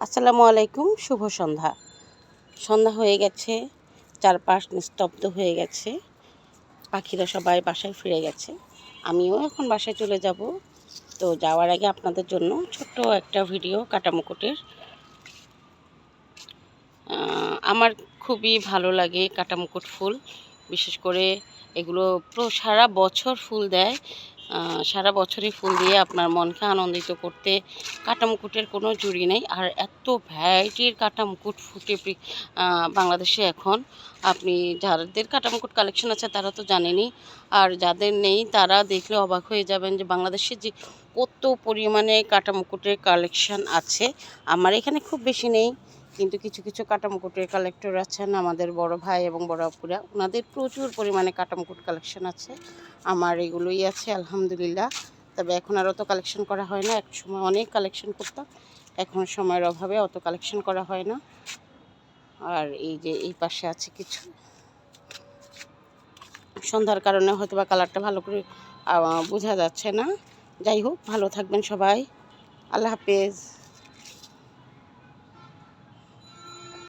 আসসালামু আলাইকুম, শুভ সন্ধ্যা। সন্ধ্যা হয়ে গেছে, চারপাশ নিস্তব্ধ হয়ে গেছে, পাখিরা সবাই বাসায় ফিরে গেছে। আমিও এখন বাসায় চলে যাব। তো যাওয়ার আগে আপনাদের জন্য ছোট্ট একটা ভিডিও কাটামুকুটের। আমার খুবই ভালো লাগে কাটামুকুট ফুল, বিশেষ করে এগুলো সারা বছর ফুল দেয়। সারা বছরই ফুল দিয়ে আপনার মনকে আনন্দিত করতে কাটামুকুটের কোনো জুড়ি নেই। আর এত ভ্যারাইটির কাটামুকুট ফুটে বাংলাদেশে এখন। আপনি যাদের কাটামুকুট কালেকশন আছে তারা তো জানেনই, আর যাদের নেই তারা দেখলে অবাক হয়ে যাবেন যে বাংলাদেশে যে কত পরিমাণে কাটামুকুটের কালেকশন আছে। আমার এখানে খুব বেশি নেই, কিন্তু কিছু কিছু কাটামুকুটের কালেক্টর আছেন আমাদের বড় ভাই এবং বড় আপুরা, ওনাদের প্রচুর পরিমাণে কাটামুকুট কালেকশন আছে। আমার এগুলোই আছে আলহামদুলিল্লাহ। তবে এখন আর অত কালেকশন করা হয় না, এক সময় অনেক কালেকশন করতাম, এখন সময়ের অভাবে অত কালেকশন করা হয় না। আর এই যে এই পাশে আছে কিছু, সন্ধ্যার কারণে হয়তো বা কালারটা ভালো করে বোঝা যাচ্ছে না। যাই হোক, ভালো থাকবেন সবাই, আল্লাহ হাফেজ।